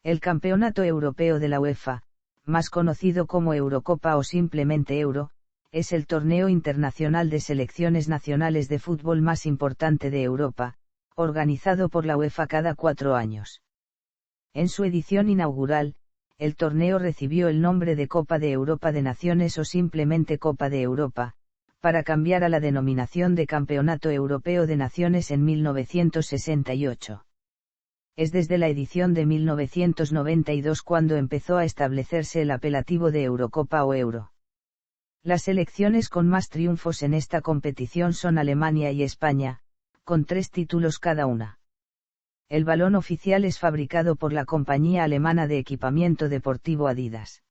El Campeonato Europeo de la UEFA, más conocido como Eurocopa o simplemente Euro, es el torneo internacional de selecciones nacionales de fútbol más importante de Europa, organizado por la UEFA cada 4 años. En su edición inaugural, el torneo recibió el nombre de Copa de Europa de Naciones o simplemente Copa de Europa, para cambiar a la denominación de Campeonato Europeo de Naciones en 1968. Es desde la edición de 1992 cuando empezó a establecerse el apelativo de Eurocopa o Euro. Las selecciones con más triunfos en esta competición son Alemania y España, con 3 títulos cada una. El balón oficial es fabricado por la compañía alemana de equipamiento deportivo Adidas.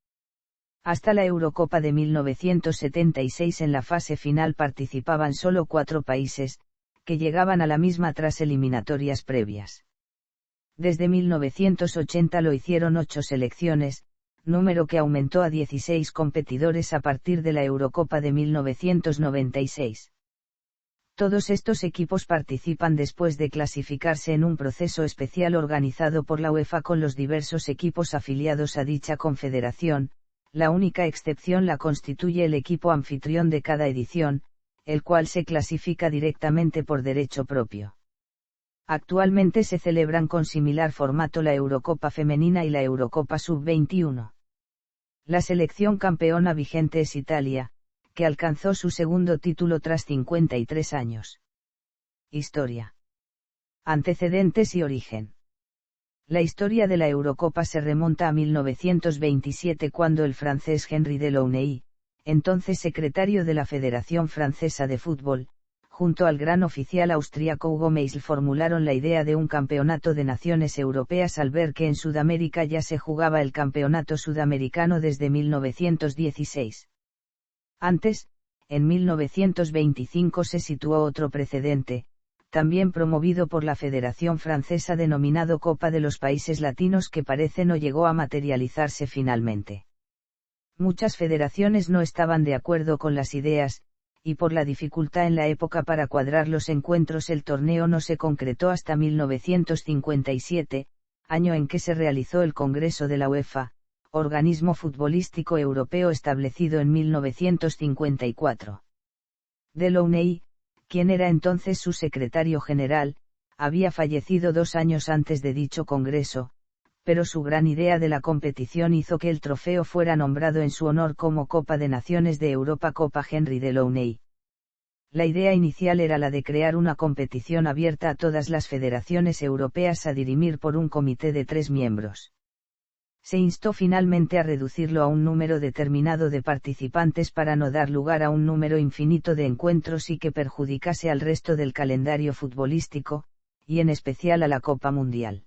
Hasta la Eurocopa de 1976 en la fase final participaban solo 4 países, que llegaban a la misma tras eliminatorias previas. Desde 1980 lo hicieron 8 selecciones, número que aumentó a 16 competidores a partir de la Eurocopa de 1996. Todos estos equipos participan después de clasificarse en un proceso especial organizado por la UEFA con los diversos equipos afiliados a dicha confederación. La única excepción la constituye el equipo anfitrión de cada edición, el cual se clasifica directamente por derecho propio. Actualmente se celebran con similar formato la Eurocopa femenina y la Eurocopa sub-21. La selección campeona vigente es Italia, que alcanzó su segundo título tras 53 años. Historia. Antecedentes y origen. La historia de la Eurocopa se remonta a 1927 cuando el francés Henri Delaunay, entonces secretario de la Federación Francesa de Fútbol, junto al gran oficial austríaco Hugo Meisl formularon la idea de un campeonato de naciones europeas al ver que en Sudamérica ya se jugaba el campeonato sudamericano desde 1916. Antes, en 1925 se situó otro precedente, también promovido por la Federación Francesa denominado Copa de los Países Latinos que parece no llegó a materializarse finalmente. Muchas federaciones no estaban de acuerdo con las ideas, y por la dificultad en la época para cuadrar los encuentros el torneo no se concretó hasta 1957, año en que se realizó el Congreso de la UEFA, organismo futbolístico europeo establecido en 1954. Delaunay, quien era entonces su secretario general, había fallecido 2 años antes de dicho congreso, pero su gran idea de la competición hizo que el trofeo fuera nombrado en su honor como Copa de Naciones de Europa Copa Henri Delaunay. La idea inicial era la de crear una competición abierta a todas las federaciones europeas a dirimir por un comité de 3 miembros. Se instó finalmente a reducirlo a un número determinado de participantes para no dar lugar a un número infinito de encuentros y que perjudicase al resto del calendario futbolístico, y en especial a la Copa Mundial.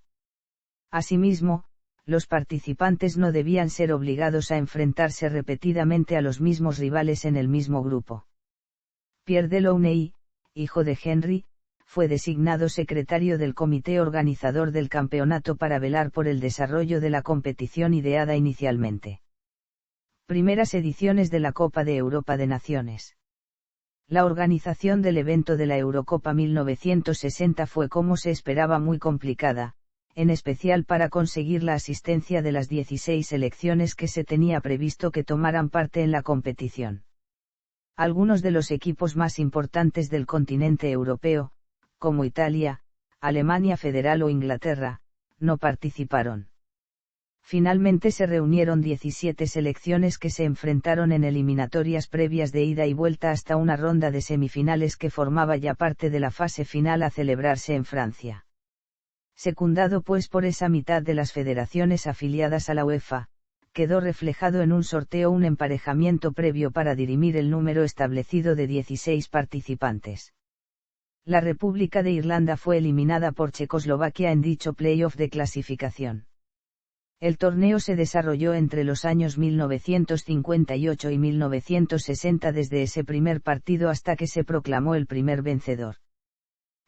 Asimismo, los participantes no debían ser obligados a enfrentarse repetidamente a los mismos rivales en el mismo grupo. Pierre Delaunay, hijo de Henri, fue designado secretario del comité organizador del campeonato para velar por el desarrollo de la competición ideada inicialmente. Primeras ediciones de la Copa de Europa de Naciones. La organización del evento de la Eurocopa 1960 fue como se esperaba muy complicada, en especial para conseguir la asistencia de las 16 selecciones que se tenía previsto que tomaran parte en la competición. Algunos de los equipos más importantes del continente europeo, como Italia, Alemania Federal o Inglaterra, no participaron. Finalmente se reunieron 17 selecciones que se enfrentaron en eliminatorias previas de ida y vuelta hasta una ronda de semifinales que formaba ya parte de la fase final a celebrarse en Francia. Secundado pues por esa mitad de las federaciones afiliadas a la UEFA, quedó reflejado en un sorteo un emparejamiento previo para dirimir el número establecido de 16 participantes. La República de Irlanda fue eliminada por Checoslovaquia en dicho play-off de clasificación. El torneo se desarrolló entre los años 1958 y 1960 desde ese primer partido hasta que se proclamó el primer vencedor.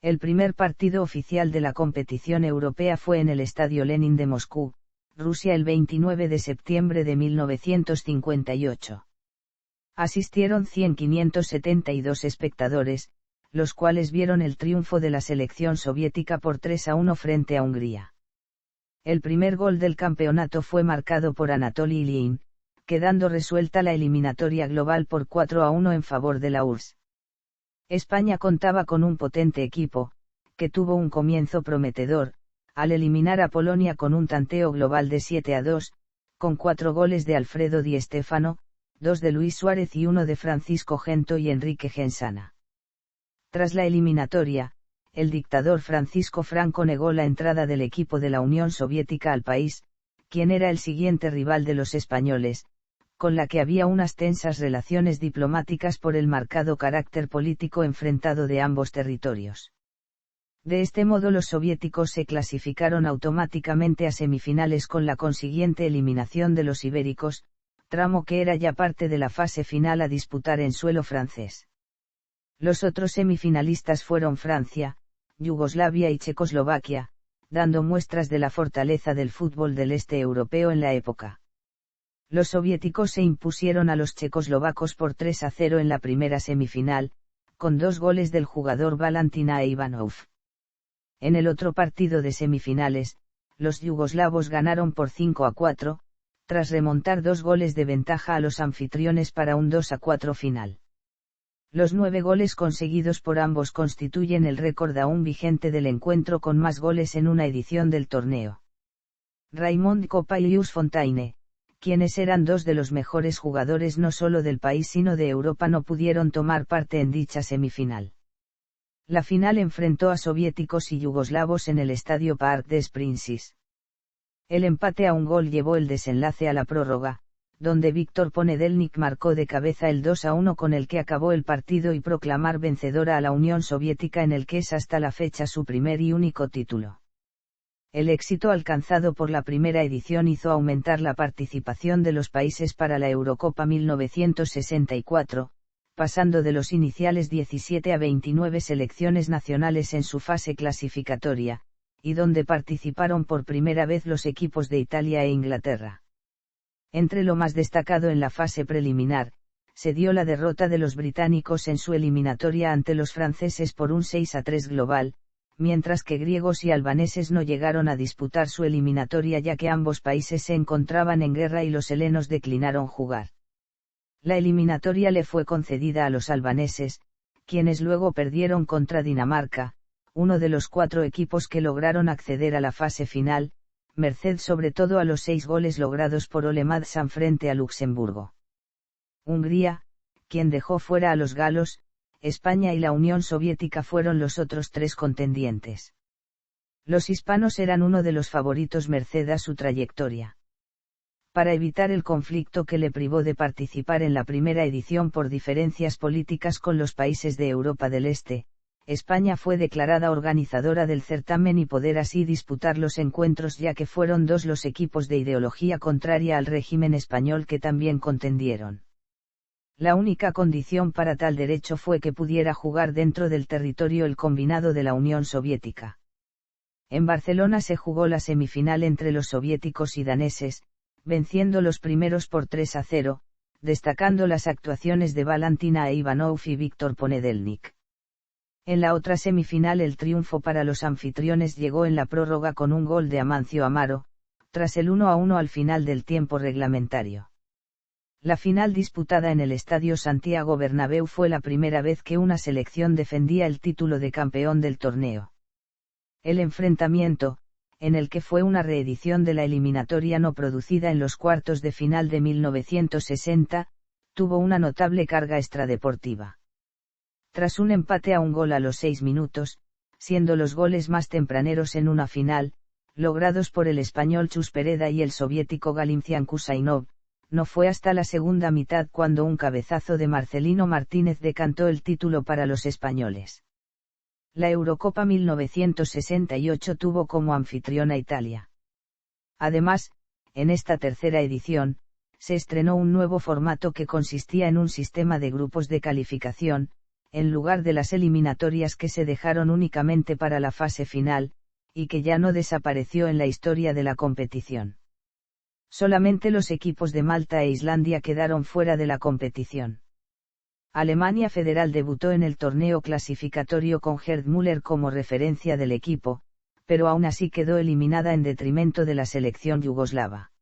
El primer partido oficial de la competición europea fue en el Estadio Lenin de Moscú, Rusia el 29 de septiembre de 1958. Asistieron 100.572 espectadores, los cuales vieron el triunfo de la selección soviética por 3-1 frente a Hungría. El primer gol del campeonato fue marcado por Anatoly Ilyin, quedando resuelta la eliminatoria global por 4-1 en favor de la URSS. España contaba con un potente equipo, que tuvo un comienzo prometedor, al eliminar a Polonia con un tanteo global de 7-2, con 4 goles de Alfredo Di Stéfano, 2 de Luis Suárez y 1 de Francisco Gento y Enrique Gensana. Tras la eliminatoria, el dictador Francisco Franco negó la entrada del equipo de la Unión Soviética al país, quien era el siguiente rival de los españoles, con la que había unas tensas relaciones diplomáticas por el marcado carácter político enfrentado de ambos territorios. De este modo los soviéticos se clasificaron automáticamente a semifinales con la consiguiente eliminación de los ibéricos, tramo que era ya parte de la fase final a disputar en suelo francés. Los otros semifinalistas fueron Francia, Yugoslavia y Checoslovaquia, dando muestras de la fortaleza del fútbol del este europeo en la época. Los soviéticos se impusieron a los checoslovacos por 3-0 en la primera semifinal, con 2 goles del jugador Valentin Ivanov. En el otro partido de semifinales, los yugoslavos ganaron por 5-4, tras remontar 2 goles de ventaja a los anfitriones para un 2-4 final. Los 9 goles conseguidos por ambos constituyen el récord aún vigente del encuentro con más goles en una edición del torneo. Raymond Kopa y Jules Fontaine, quienes eran 2 de los mejores jugadores no solo del país sino de Europa, no pudieron tomar parte en dicha semifinal. La final enfrentó a soviéticos y yugoslavos en el estadio Parc des Princes. El empate a un gol llevó el desenlace a la prórroga, donde Víctor Ponedelnik marcó de cabeza el 2-1 con el que acabó el partido y proclamar vencedora a la Unión Soviética en el que es hasta la fecha su primer y único título. El éxito alcanzado por la primera edición hizo aumentar la participación de los países para la Eurocopa 1964, pasando de los iniciales 17 a 29 selecciones nacionales en su fase clasificatoria, y donde participaron por primera vez los equipos de Italia e Inglaterra. Entre lo más destacado en la fase preliminar, se dio la derrota de los británicos en su eliminatoria ante los franceses por un 6-3 global, mientras que griegos y albaneses no llegaron a disputar su eliminatoria ya que ambos países se encontraban en guerra y los helenos declinaron jugar. La eliminatoria le fue concedida a los albaneses, quienes luego perdieron contra Dinamarca, uno de los 4 equipos que lograron acceder a la fase final, merced sobre todo a los 6 goles logrados por Ole Madsen frente a Luxemburgo. Hungría, quien dejó fuera a los galos, España y la Unión Soviética fueron los otros 3 contendientes. Los hispanos eran uno de los favoritos merced a su trayectoria. Para evitar el conflicto que le privó de participar en la primera edición por diferencias políticas con los países de Europa del Este, España fue declarada organizadora del certamen y poder así disputar los encuentros ya que fueron 2 los equipos de ideología contraria al régimen español que también contendieron. La única condición para tal derecho fue que pudiera jugar dentro del territorio el combinado de la Unión Soviética. En Barcelona se jugó la semifinal entre los soviéticos y daneses, venciendo los primeros por 3-0, destacando las actuaciones de Valentin Ivanov y Víctor Ponedelnik. En la otra semifinal el triunfo para los anfitriones llegó en la prórroga con un gol de Amancio Amaro, tras el 1-1 al final del tiempo reglamentario. La final disputada en el Estadio Santiago Bernabéu fue la primera vez que una selección defendía el título de campeón del torneo. El enfrentamiento, en el que fue una reedición de la eliminatoria no producida en los cuartos de final de 1960, tuvo una notable carga extradeportiva. Tras un empate a un gol a los 6 minutos, siendo los goles más tempraneros en una final, logrados por el español Chus Pereda y el soviético Galimzian Kusainov, no fue hasta la segunda mitad cuando un cabezazo de Marcelino Martínez decantó el título para los españoles. La Eurocopa 1968 tuvo como anfitriona Italia. Además, en esta tercera edición, se estrenó un nuevo formato que consistía en un sistema de grupos de calificación, en lugar de las eliminatorias que se dejaron únicamente para la fase final, y que ya no desapareció en la historia de la competición. Solamente los equipos de Malta e Islandia quedaron fuera de la competición. Alemania Federal debutó en el torneo clasificatorio con Gerd Müller como referencia del equipo, pero aún así quedó eliminada en detrimento de la selección yugoslava.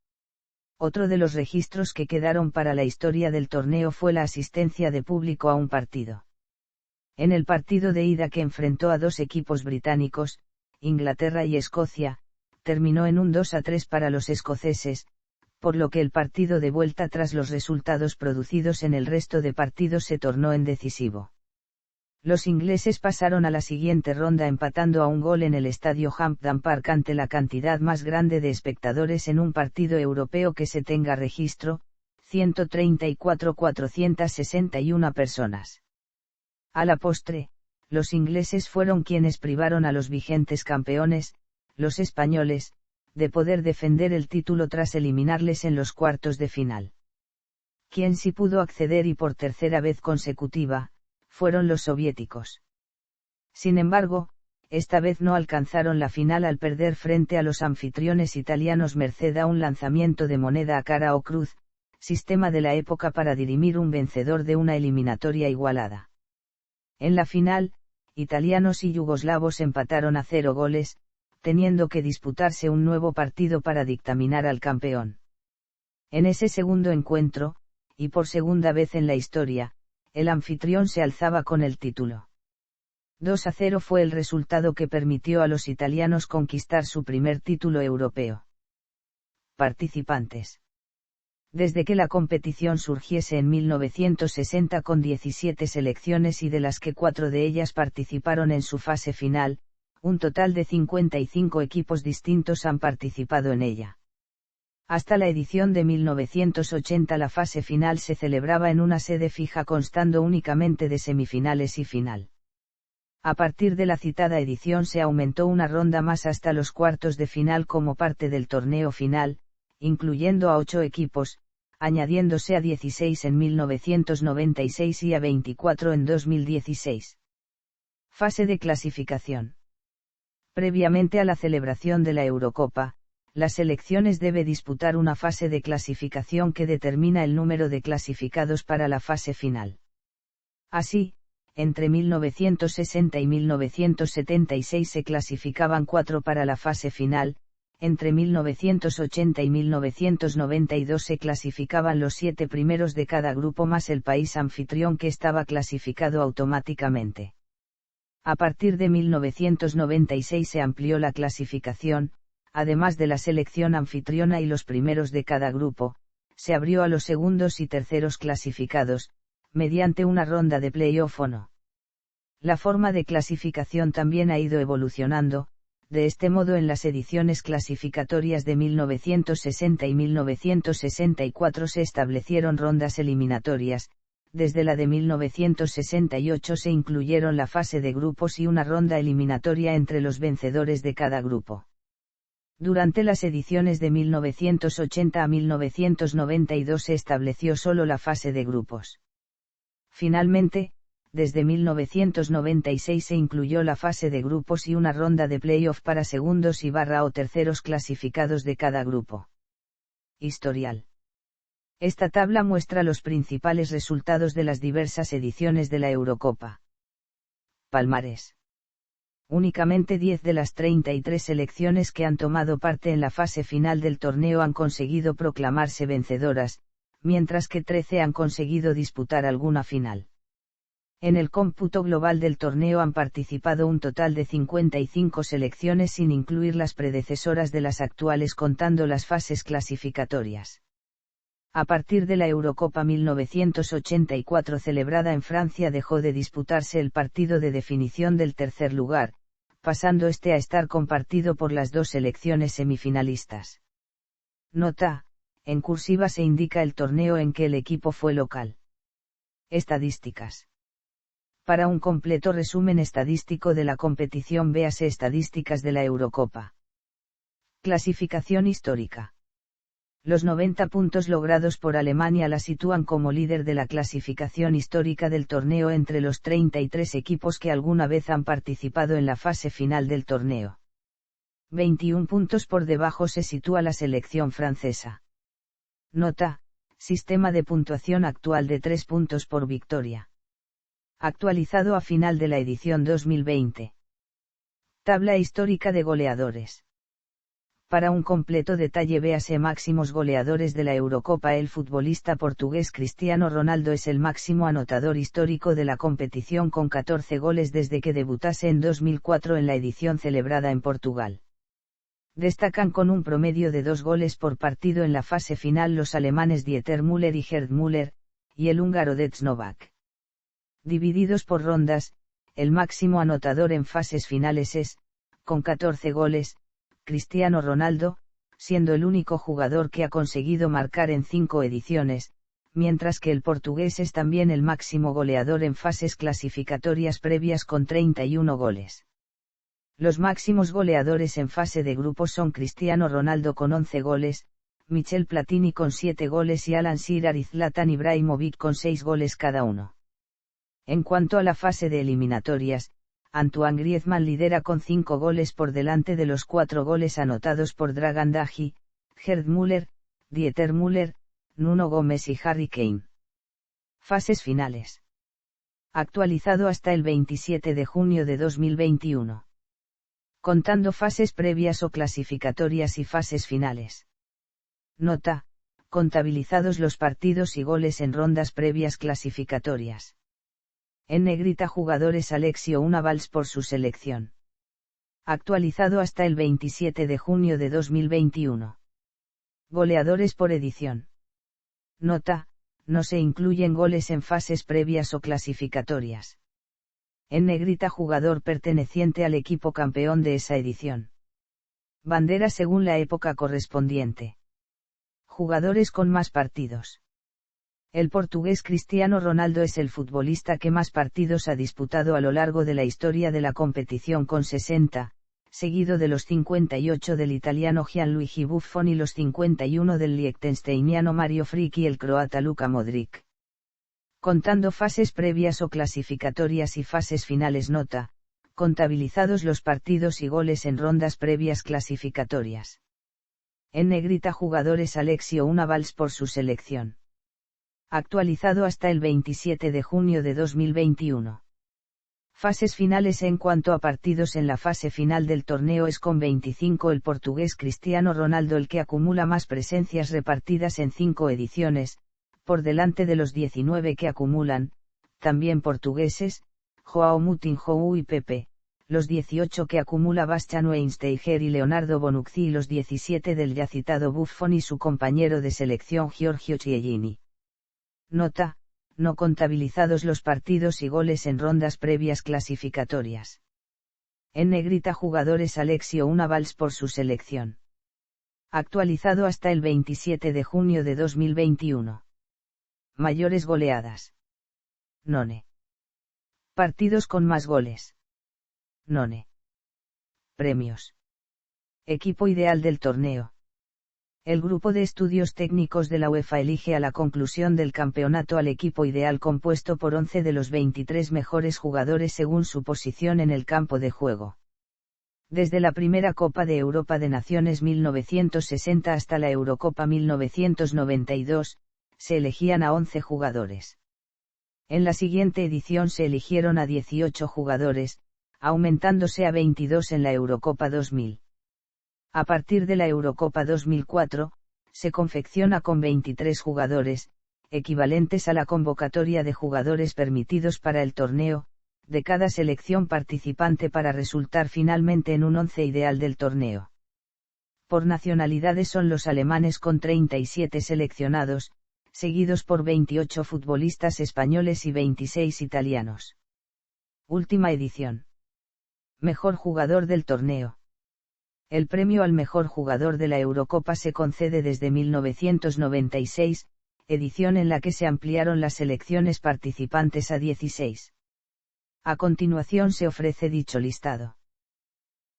Otro de los registros que quedaron para la historia del torneo fue la asistencia de público a un partido. En el partido de ida que enfrentó a dos equipos británicos, Inglaterra y Escocia, terminó en un 2-3 para los escoceses, por lo que el partido de vuelta tras los resultados producidos en el resto de partidos se tornó en decisivo. Los ingleses pasaron a la siguiente ronda empatando a un gol en el estadio Hampden Park ante la cantidad más grande de espectadores en un partido europeo que se tenga registro, 134.461 personas. A la postre, los ingleses fueron quienes privaron a los vigentes campeones, los españoles, de poder defender el título tras eliminarles en los cuartos de final. Quien sí pudo acceder y por tercera vez consecutiva, fueron los soviéticos. Sin embargo, esta vez no alcanzaron la final al perder frente a los anfitriones italianos merced a un lanzamiento de moneda a cara o cruz, sistema de la época para dirimir un vencedor de una eliminatoria igualada. En la final, italianos y yugoslavos empataron a 0 goles, teniendo que disputarse un nuevo partido para dictaminar al campeón. En ese segundo encuentro, y por segunda vez en la historia, el anfitrión se alzaba con el título. 2-0 fue el resultado que permitió a los italianos conquistar su primer título europeo. Participantes. Desde que la competición surgiese en 1960 con 17 selecciones y de las que 4 de ellas participaron en su fase final, un total de 55 equipos distintos han participado en ella. Hasta la edición de 1980 la fase final se celebraba en una sede fija constando únicamente de semifinales y final. A partir de la citada edición se aumentó una ronda más hasta los cuartos de final como parte del torneo final, incluyendo a 8 equipos, añadiéndose a 16 en 1996 y a 24 en 2016. Fase de clasificación. Previamente a la celebración de la Eurocopa, las selecciones debe disputar una fase de clasificación que determina el número de clasificados para la fase final. Así, entre 1960 y 1976 se clasificaban 4 para la fase final, entre 1980 y 1992 se clasificaban los 7 primeros de cada grupo más el país anfitrión que estaba clasificado automáticamente. A partir de 1996 se amplió la clasificación, además de la selección anfitriona y los primeros de cada grupo, se abrió a los segundos y terceros clasificados, mediante una ronda de play-off o no. La forma de clasificación también ha ido evolucionando. De este modo en las ediciones clasificatorias de 1960 y 1964 se establecieron rondas eliminatorias, desde la de 1968 se incluyeron la fase de grupos y una ronda eliminatoria entre los vencedores de cada grupo. Durante las ediciones de 1980 a 1992 se estableció solo la fase de grupos. Finalmente, desde 1996 se incluyó la fase de grupos y una ronda de playoff para segundos y o terceros clasificados de cada grupo. Historial. Esta tabla muestra los principales resultados de las diversas ediciones de la Eurocopa. Palmarés. Únicamente 10 de las 33 selecciones que han tomado parte en la fase final del torneo han conseguido proclamarse vencedoras, mientras que 13 han conseguido disputar alguna final. En el cómputo global del torneo han participado un total de 55 selecciones sin incluir las predecesoras de las actuales contando las fases clasificatorias. A partir de la Eurocopa 1984 celebrada en Francia dejó de disputarse el partido de definición del tercer lugar, pasando este a estar compartido por las dos selecciones semifinalistas. Nota: en cursiva se indica el torneo en que el equipo fue local. Estadísticas. Para un completo resumen estadístico de la competición véase Estadísticas de la Eurocopa. Clasificación histórica. Los 90 puntos logrados por Alemania la sitúan como líder de la clasificación histórica del torneo entre los 33 equipos que alguna vez han participado en la fase final del torneo. 21 puntos por debajo se sitúa la selección francesa. Nota: sistema de puntuación actual de 3 puntos por victoria. Actualizado a final de la edición 2020. Tabla histórica de goleadores. Para un completo detalle véase máximos goleadores de la Eurocopa. El futbolista portugués Cristiano Ronaldo es el máximo anotador histórico de la competición con 14 goles desde que debutase en 2004 en la edición celebrada en Portugal. Destacan con un promedio de 2 goles por partido en la fase final los alemanes Dieter Müller y Gerd Müller, y el húngaro Dec Novak. Divididos por rondas, el máximo anotador en fases finales es, con 14 goles, Cristiano Ronaldo, siendo el único jugador que ha conseguido marcar en 5 ediciones, mientras que el portugués es también el máximo goleador en fases clasificatorias previas con 31 goles. Los máximos goleadores en fase de grupos son Cristiano Ronaldo con 11 goles, Michel Platini con 7 goles y Alan Shearer y Zlatan Ibrahimovic con 6 goles cada uno. En cuanto a la fase de eliminatorias, Antoine Griezmann lidera con 5 goles por delante de los 4 goles anotados por Dragan Daji, Gerd Müller, Dieter Müller, Nuno Gómez y Harry Kane. Fases finales. Actualizado hasta el 27 de junio de 2021. Contando fases previas o clasificatorias y fases finales. Nota: contabilizados los partidos y goles en rondas previas clasificatorias. En negrita jugadores Alexio Unavals por su selección. Actualizado hasta el 27 de junio de 2021. Goleadores por edición. Nota: no se incluyen goles en fases previas o clasificatorias. En negrita jugador perteneciente al equipo campeón de esa edición. Bandera según la época correspondiente. Jugadores con más partidos. El portugués Cristiano Ronaldo es el futbolista que más partidos ha disputado a lo largo de la historia de la competición con 60, seguido de los 58 del italiano Gianluigi Buffon y los 51 del liechtensteiniano Mario Frick y el croata Luka Modric. Contando fases previas o clasificatorias y fases finales. Nota: contabilizados los partidos y goles en rondas previas clasificatorias. En negrita jugadores Alexio Unavals por su selección. Actualizado hasta el 27 de junio de 2021. Fases finales. En cuanto a partidos en la fase final del torneo es con 25 el portugués Cristiano Ronaldo el que acumula más presencias repartidas en 5 ediciones, por delante de los 19 que acumulan, también portugueses, João Moutinho y Pepe, los 18 que acumula Bastian Schweinsteiger y Leonardo Bonucci y los 17 del ya citado Buffon y su compañero de selección Giorgio Chiellini. Nota: no contabilizados los partidos y goles en rondas previas clasificatorias. En negrita jugadores Alexio Unavals por su selección. Actualizado hasta el 27 de junio de 2021. Mayores goleadas. None. Partidos con más goles. None. Premios. Equipo ideal del torneo. El grupo de estudios técnicos de la UEFA elige a la conclusión del campeonato al equipo ideal compuesto por 11 de los 23 mejores jugadores según su posición en el campo de juego. Desde la primera Copa de Europa de Naciones 1960 hasta la Eurocopa 1992, se elegían a 11 jugadores. En la siguiente edición se eligieron a 18 jugadores, aumentándose a 22 en la Eurocopa 2000. A partir de la Eurocopa 2004, se confecciona con 23 jugadores, equivalentes a la convocatoria de jugadores permitidos para el torneo, de cada selección participante para resultar finalmente en un 11 ideal del torneo. Por nacionalidades son los alemanes con 37 seleccionados, seguidos por 28 futbolistas españoles y 26 italianos. Última edición. Mejor jugador del torneo. El premio al mejor jugador de la Eurocopa se concede desde 1996, edición en la que se ampliaron las selecciones participantes a 16. A continuación se ofrece dicho listado.